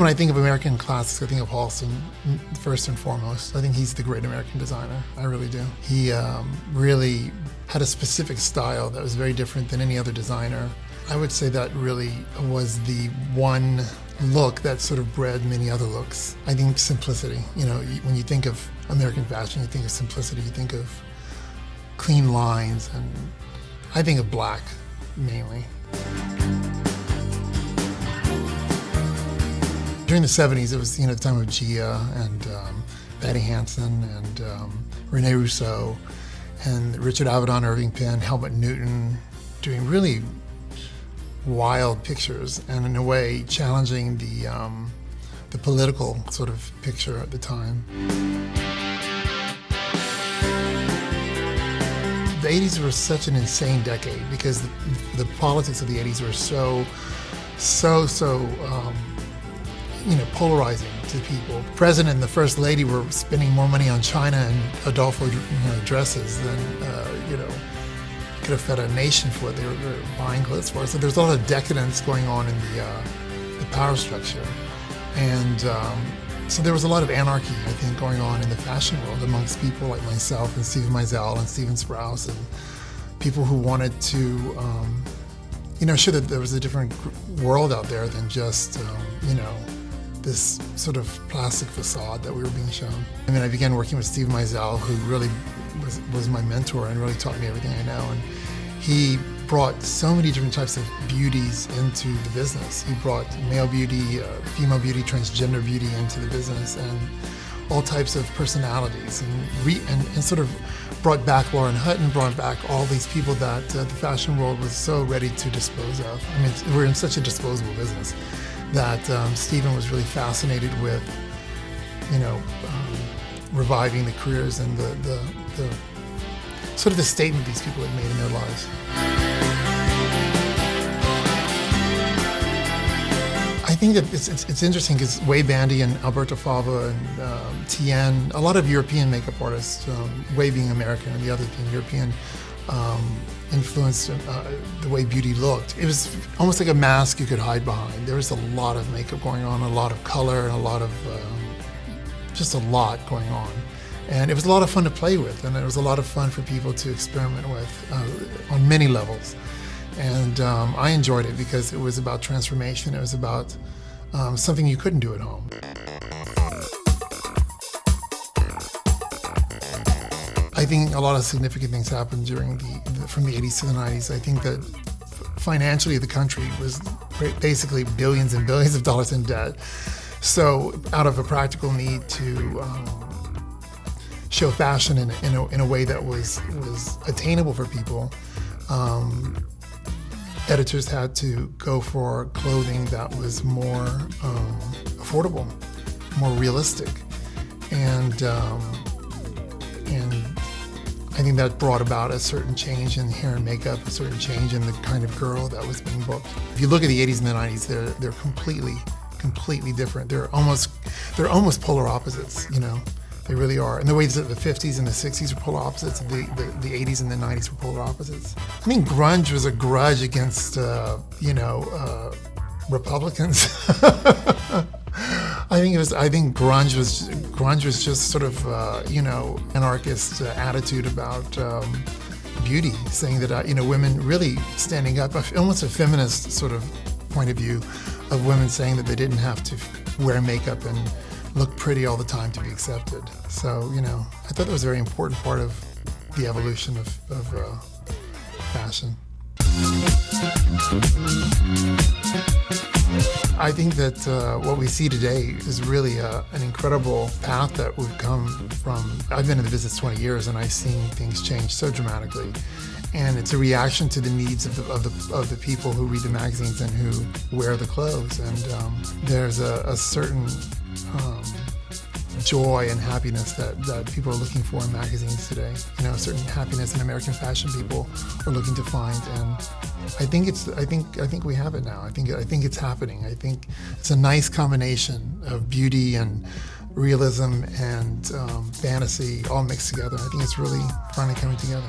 when I think of American classics, I think of Halston first and foremost. I think he's the great American designer. I really do. He really had a specific style that was very different than any other designer. I would say that really was the one look that sort of bred many other looks. I think simplicity. You know, when you think of American fashion, you think of simplicity, you think of clean lines, and I think of black mainly. During the 70s, it was, you know, the time of Gia and Patty Hansen and Rene Rousseau and Richard Avedon, Irving Penn, Helmut Newton, doing really wild pictures and in a way challenging the political sort of picture at the time. The 80s were such an insane decade because the politics of the 80s were so you know, polarizing to people. The president and the first lady were spending more money on China and Adolfo, dresses than you know, could have fed a nation for what they were buying clothes for. So there's a lot of decadence going on in the power structure, and so there was a lot of anarchy, I think, going on in the fashion world amongst people like myself and Steven Meisel and Steven Sprouse and people who wanted to you know, show that there was a different world out there than just you know, this sort of plastic facade that we were being shown. I mean, I began working with Steven Meisel, who really was my mentor and really taught me everything I know. And he brought so many different types of beauties into the business. He brought male beauty, female beauty, transgender beauty into the business, and all types of personalities, and sort of brought back Lauren Hutton, brought back all these people that the fashion world was so ready to dispose of. I mean, we're in such a disposable business that Steven was really fascinated with, you know, reviving the careers and the sort of the statement these people had made in their lives. I think that it's interesting because Wade Bandy and Alberto Fava and Tien, a lot of European makeup artists, Wade being American and the other being European, influenced the way beauty looked. It was almost like a mask you could hide behind. There was a lot of makeup going on, a lot of color, and a lot of, just a lot going on. And it was a lot of fun to play with, and it was a lot of fun for people to experiment with on many levels. And I enjoyed it because it was about transformation. It was about something you couldn't do at home. I think a lot of significant things happened during from the 80s to the 90s. I think that financially the country was basically billions and billions of dollars in debt. So out of a practical need to show fashion in a way that was attainable for people, editors had to go for clothing that was more affordable, more realistic, and I think that brought about a certain change in hair and makeup, a certain change in the kind of girl that was being booked. If you look at the 80s and the 90s, they're completely different. They're almost polar opposites, you know. They really are. And the way that the 50s and the 60s were polar opposites, the 80s and the 90s were polar opposites. I mean, grunge was a grudge against, you know, Republicans. I think grunge was just sort of, you know, anarchist attitude about beauty, saying that, you know, women really standing up, almost a feminist sort of point of view of women saying that they didn't have to wear makeup and look pretty all the time to be accepted. So, you know, I thought that was a very important part of the evolution of fashion. I think that what we see today is really an incredible path that we've come from. I've been in the business 20 years and I've seen things change so dramatically. And it's a reaction to the needs of the people who read the magazines and who wear the clothes. And there's a certain joy and happiness that people are looking for in magazines today. You know, a certain happiness in American fashion people are looking to find, and I think we have it now. I think it's happening. I think it's a nice combination of beauty and realism and fantasy all mixed together. I think it's really finally coming together.